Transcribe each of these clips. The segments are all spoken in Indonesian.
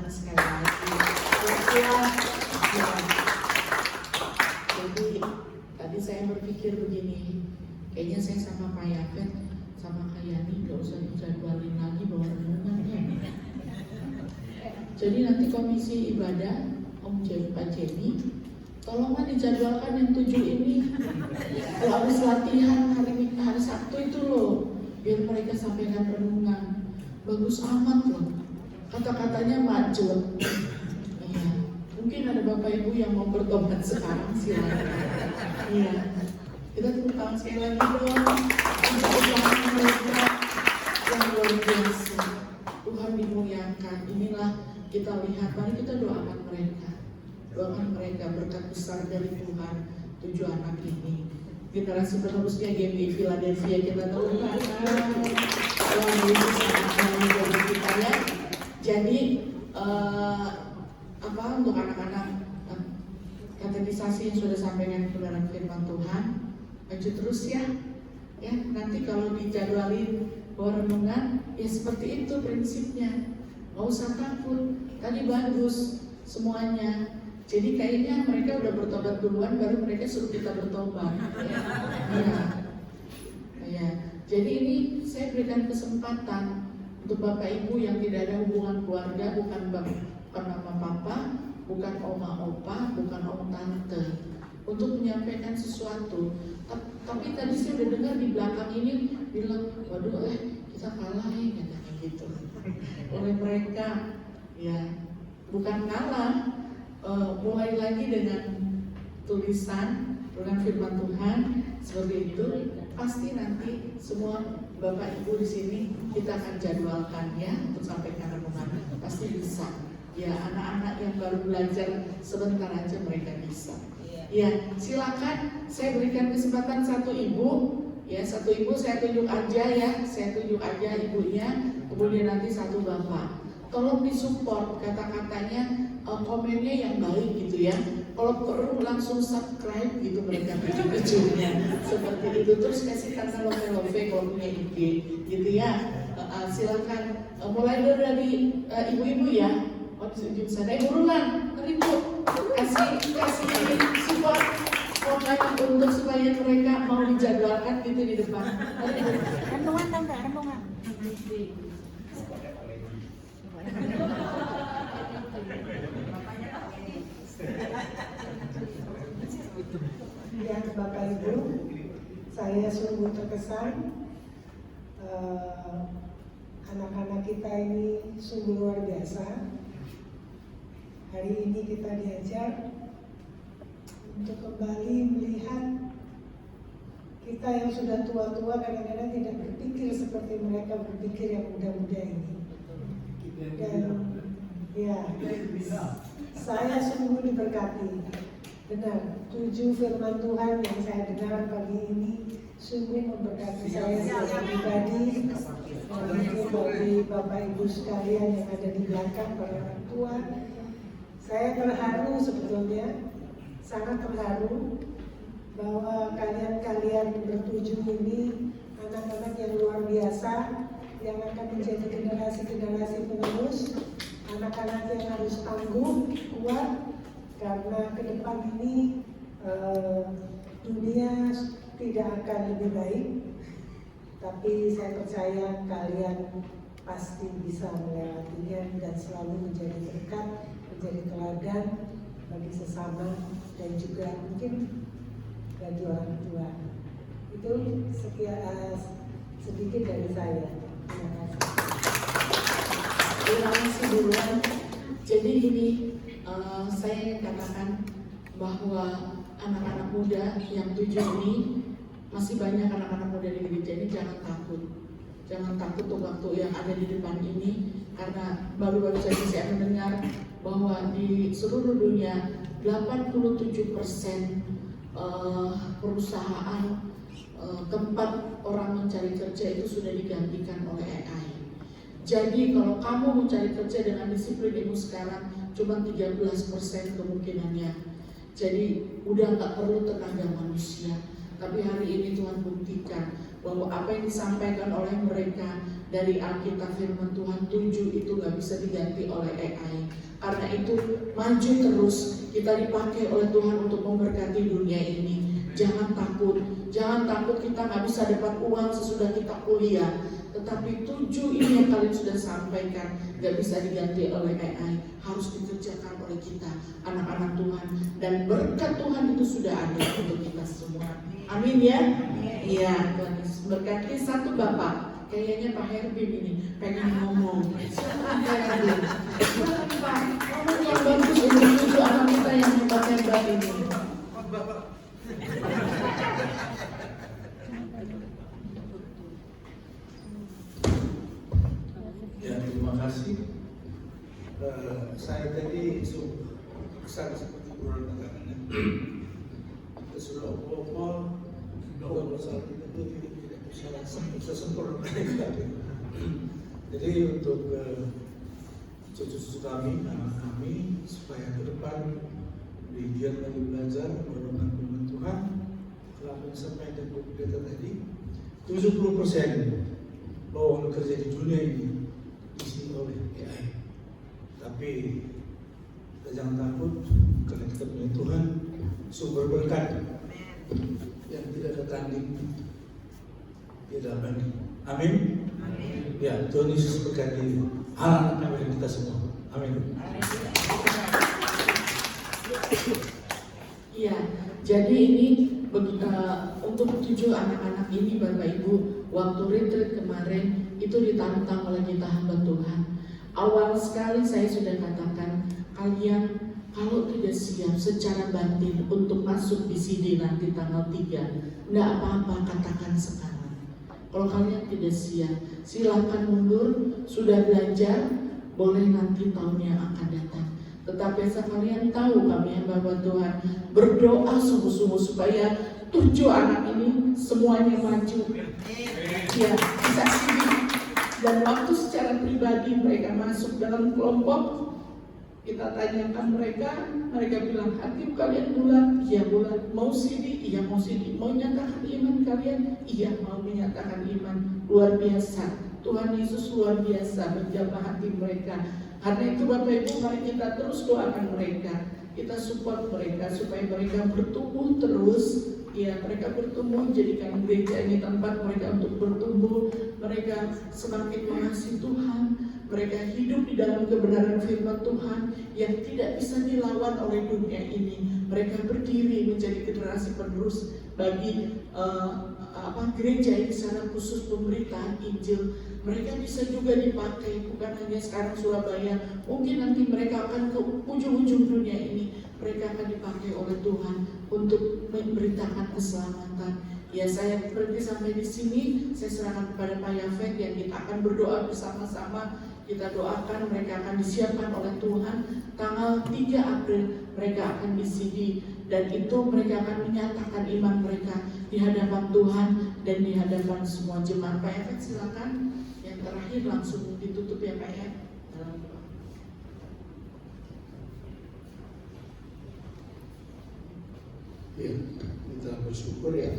Tuhan sekali lagi. Ya. Jadi tadi saya berpikir begini, kayaknya saya sama Pak Yafet sama Kak Yani gak usah dijadwalin lagi bawa renungan ya. Jadi nanti komisi ibadah Om Pak Jenny, tolonglah dijadwalkan yang 7 ini. Kalau habis latihan hari Sabtu itu loh, biar mereka sampaikan renungan. Bagus amat loh. Kata-katanya maju. Iya. Mungkin ada Bapak Ibu yang mau bertobat sekarang silakan. Iya. Kita tepuk tangan sekali lagi dong. Untuk usaha mereka yang luar biasa. Tuhan dimuliakan. Inilah kita lihat. Mari kita doakan mereka. Doakan mereka berkat besar dari Tuhan 7 anak ini. Generasi penerusnya GMI Philadelphia kita doakan. Tuhan Yesus sangat menjadi kita ya. Jadi untuk anak-anak katekisasi yang sudah sampaikan kebenaran firman Tuhan, maju terus ya. Ya nanti kalau dijadwalin bawa renungan, ya seperti itu prinsipnya. Gak usah takut. Tadi bagus semuanya. Jadi kayaknya mereka udah bertobat duluan, baru mereka suruh kita bertobat. Ya. Jadi ini saya berikan kesempatan untuk Bapak Ibu yang tidak ada hubungan keluarga, bukan mama papa, bukan oma opa, bukan om tante, untuk menyampaikan sesuatu. Tapi tadi saya udah dengar di belakang ini bilang, waduh kita kalah ya, katanya gitu. Oleh mereka, ya bukan kalah. Mulai lagi dengan tulisan dengan firman Tuhan seperti itu, pasti nanti semua Bapak Ibu di sini kita akan jadwalkan ya untuk sampaikan renungan, pasti bisa. Ya anak-anak yang baru belajar sebentar aja mereka bisa. Ya silakan saya berikan kesempatan satu ibu saya tunjuk aja ya, saya tunjuk aja ibunya, kemudian nanti satu bapak. Tolong disupport kata-katanya, komennya yang baik gitu ya. Kalau perlu langsung subscribe gitu mereka ujung-ujungnya seperti itu. Terus kasih tanda love kalau punya IG gitu ya. Silakan mulai dari ibu-ibu ya. Di ujung sana buruan, ibu kasih support komen untuk supaya mereka mau dijadwalkan gitu di depan. Renungan tahu nggak renungan? Ya Bapak Ibu, saya sungguh terkesan. Anak-anak kita ini sungguh luar biasa. Hari ini kita diajar untuk kembali melihat kita yang sudah tua-tua kadang-kadang tidak berpikir seperti mereka berpikir yang muda-muda ini. Dan ya, saya sungguh diberkati. Benar, 7 firman Tuhan yang saya dengar pagi ini sungguh memberkati saya secara pribadi, dan mungkin bagi Bapak Ibu sekalian yang ada di belakang para orang tua. Saya terharu sebetulnya, sangat terharu bahwa kalian-kalian bertujuh ini anak-anak yang luar biasa, yang akan menjadi generasi-generasi penerus, anak-anak yang harus tangguh, kuat, karena ke depan ini dunia tidak akan lebih baik, tapi saya percaya kalian pasti bisa melewatinya dan selalu menjadi berkat, menjadi teladan bagi sesama dan juga mungkin bagi orang tua. Itu sedikit dari saya. Terima kasih. Terima kasih duluan. Jadi gini, saya ingin katakan bahwa anak-anak muda yang 7 ini, masih banyak anak-anak muda di gereja ini, jangan takut. Jangan takut untuk waktu yang ada di depan ini, karena baru-baru saja saya mendengar bahwa di seluruh dunia 87% perusahaan tempat orang mencari kerja itu sudah digantikan oleh AI. Jadi kalau kamu mencari kerja dengan disiplin ilmu sekarang cuma 13% kemungkinannya. Jadi udah nggak perlu tenaga manusia. Tapi hari ini Tuhan buktikan bahwa apa yang disampaikan oleh mereka dari Alkitab firman Tuhan, 7 itu gak bisa diganti oleh AI. Karena itu maju terus, kita dipakai oleh Tuhan untuk memberkati dunia ini. Jangan takut kita gak bisa dapat uang sesudah kita kuliah. Tetapi 7 ini yang kalian sudah sampaikan gak bisa diganti oleh AI, harus dikerjakan oleh kita, anak-anak Tuhan. Dan berkat Tuhan itu sudah ada untuk kita semua. Amin ya. Iya, Tuhan Yesus berkati. Satu Bapak, kayaknya Pak Herbim ini pengen ngomong. Silakan Pak Herbim. Silakan Pak, ngomong yang bagus untuk 7 anak kita yang hebat-hebat ini. Ya, terima kasih. Saya tadi kesan seperti orang katakan, sudah apa-apa, kalau masalah itu tidak bisa sempurna. Jadi untuk cucu-cucu kami, anak kami, supaya ke depan giat lagi belajar mengenai firman Tuhan, telah menyampaikan pendeta tadi, 70% lowongan kerja di dunia ini diisi oleh AI. Tapi kita jangan takut, karena kita punya Tuhan sumber berkat yang tidak ada tanding, tidak banding. Amin. Ya, Tuhan Yesus berkati anak-anak kita semua. Amin. Iya, jadi ini untuk 7 anak-anak ini Bapak Ibu, waktu retreat kemarin itu ditantang oleh kita hamba Tuhan. Awal sekali saya sudah katakan, kalian kalau tidak siap secara batin untuk masuk di CD nanti tanggal 3, enggak apa-apa, katakan sekarang. Kalau kalian tidak siap, silakan mundur, sudah belajar, boleh nanti tahun yang akan datang. Tetapi asal kalian tahu, kami yang Bapak Tuhan berdoa sungguh-sungguh supaya 7 anak ini semuanya maju. Ya, bisa sini. Dan waktu secara pribadi mereka masuk dalam kelompok, kita tanyakan mereka bilang, hati kalian bulat? Iya bulat. Mau CD? Iya mau CD. Mau nyatakan iman kalian? Iya mau menyatakan iman. Luar biasa. Tuhan Yesus luar biasa menjamah hati mereka. Karena itu Bapak Ibu, mari kita terus doakan mereka. Kita support mereka supaya mereka bertumbuh terus. Ya, mereka bertumbuh, jadikan gereja ini tempat mereka untuk bertumbuh. Mereka semakin mengasihi Tuhan. Mereka hidup di dalam kebenaran firman Tuhan yang tidak bisa dilawan oleh dunia ini. Mereka berdiri menjadi generasi penerus bagi gereja ini secara khusus pemberitaan Injil. Mereka bisa juga dipakai, bukan hanya sekarang Surabaya, mungkin nanti mereka akan ke ujung-ujung dunia ini. Mereka akan dipakai oleh Tuhan untuk memberitakan keselamatan. Ya, saya berhenti sampai di sini. Saya serahkan kepada Pak Yafet yang kita akan berdoa bersama-sama. Kita doakan mereka akan disiapkan oleh Tuhan. Tanggal 3 April mereka akan di-CD. Dan itu mereka akan menyatakan iman mereka di hadapan Tuhan dan di hadapan semua jemaat. Pak Yafet silakan. Yang terakhir langsung ditutup ya Pak ya. Ya, kita bersyukur ya,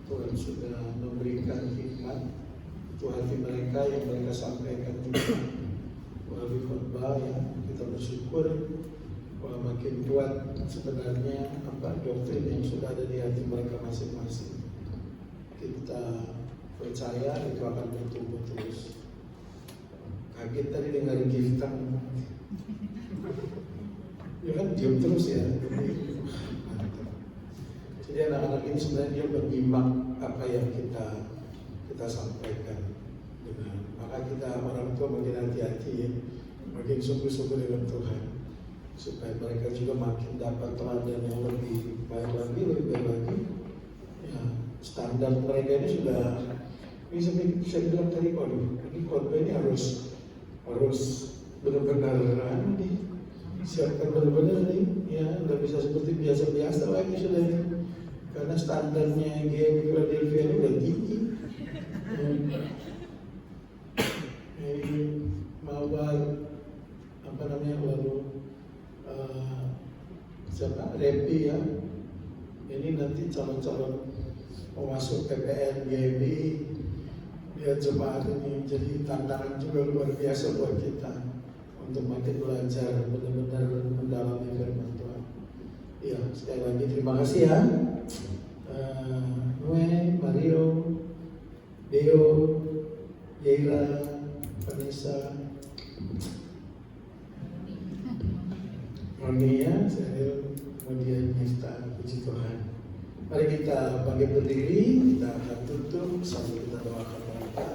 Tuhan sudah memberikan hikmat untuk hati mereka yang mereka sampaikan juga melalui khotbah ya. Kita bersyukur bahwa makin kuat sebenarnya doktrin yang sudah ada di hati mereka masing-masing. Kita percaya itu akan bertumbuh terus. Kaget tadi dengar giftan, ya kan diam terus ya. Jadi anak-anak ini sebenarnya dia menyimak apa yang kita sampaikan. Maka kita orang tua makin hati-hati ya, makin sungguh-sungguh dengan Tuhan, supaya mereka juga makin dapat teladan yang lebih baik lagi, lebih baik lagi. Ya, standar mereka ini sudah bisa bilang tadi, ini khotbah ini harus benar-benar siapkan benar-benar nih, ya nggak bisa seperti biasa-biasa lagi sudah ini. Karena standarnya GMI Philadelphia ini udah tinggi. Mawar lalu Repi ya. Ini nanti calon-calon mau masuk PPN GMI lihat jemaat ini jadi tantangan juga luar biasa buat kita untuk makin belajar benar-benar mendalami firman Tuhan. Ya, sekali lagi terima kasih ya. Noe, Mario, Deo, Yeira, Vanessa, Ronia, Seril, kemudian Nista, puji Tuhan. Mari kita bangkit berdiri, kita akan tutup sambil kita doakan mereka.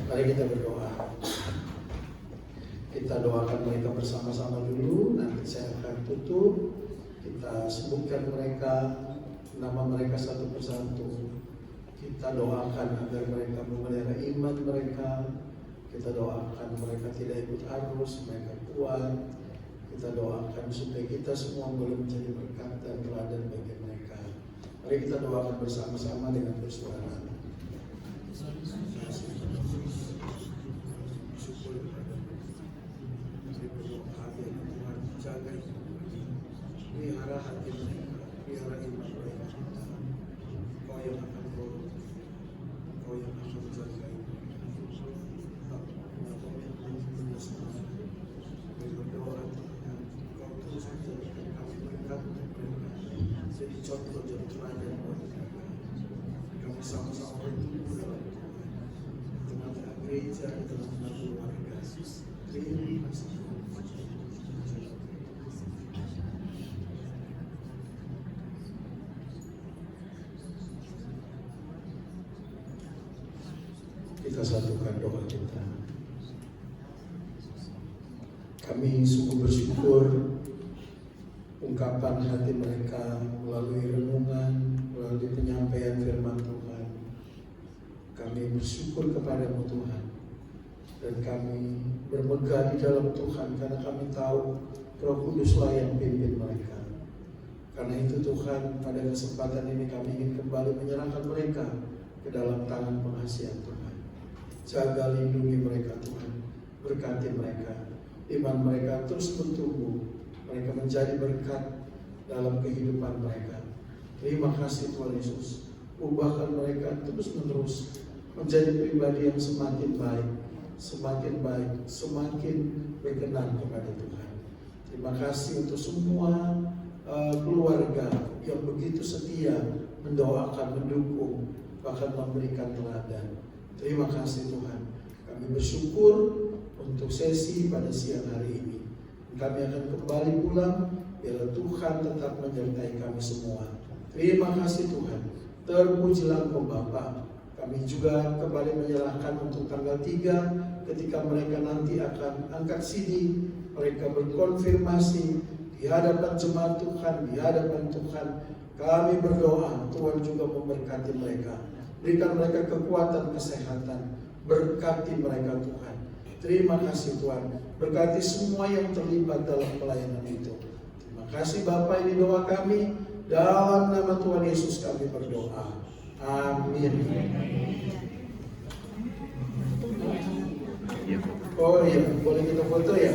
Mari kita berdoa. Kita doakan mereka bersama-sama dulu, nanti saya akan tutup. Kita sebutkan mereka, nama mereka satu persatu. Kita doakan agar mereka memelihara iman mereka. Kita doakan mereka tidak ikut arus, mereka kuat. Kita doakan supaya kita semua boleh menjadi berkat dan teladan bagi mereka. Mari kita doakan bersama-sama dengan bersuara. Jaga pelihara hati mereka, pelihara iman mereka. Kau yang akan kau yang akan menjaga berdoa kau terus menjadikan kami berkat jadi contoh jadi teladan buat mereka. Kami sama-sama bertumbuh dalam tengah-tengah gereja, di tengah-tengah keluarga. Terima kasih. Kita satukan doa kita. Kami sungguh bersyukur ungkapan hati mereka melalui renungan, melalui penyampaian firman Tuhan. Kami bersyukur kepadamu Tuhan. Dan kami bermegah di dalam Tuhan karena kami tahu Roh Kuduslah yang pimpin mereka. Karena itu Tuhan, pada kesempatan ini kami ingin kembali menyerahkan mereka ke dalam tangan pengasihan Tuhan. Jaga lindungi mereka Tuhan, berkati mereka, iman mereka terus bertumbuh, mereka menjadi berkat dalam kehidupan mereka. Terima kasih Tuhan Yesus, ubahkan mereka terus menerus menjadi pribadi yang semakin baik, semakin berkenan kepada Tuhan. Terima kasih untuk semua keluarga yang begitu setia mendoakan, mendukung, bahkan memberikan teladan. Terima kasih Tuhan. Kami bersyukur untuk sesi pada siang hari ini. Kami akan kembali pulang, biar Tuhan tetap menyertai kami semua. Terima kasih Tuhan. Terpujilah Engkau Bapa. Kami juga kembali menyerahkan untuk tanggal 3 ketika mereka nanti akan angkat CD, mereka berkonfirmasi di hadapan jemaat Tuhan, di hadapan Tuhan. Kami berdoa Tuhan juga memberkati mereka. Berikan mereka kekuatan, kesehatan. Berkati mereka Tuhan. Terima kasih Tuhan. Berkati semua yang terlibat dalam pelayanan itu. Terima kasih Bapa, ini doa kami. Dalam nama Tuhan Yesus kami berdoa. Amin. Oh iya, boleh kita foto ya?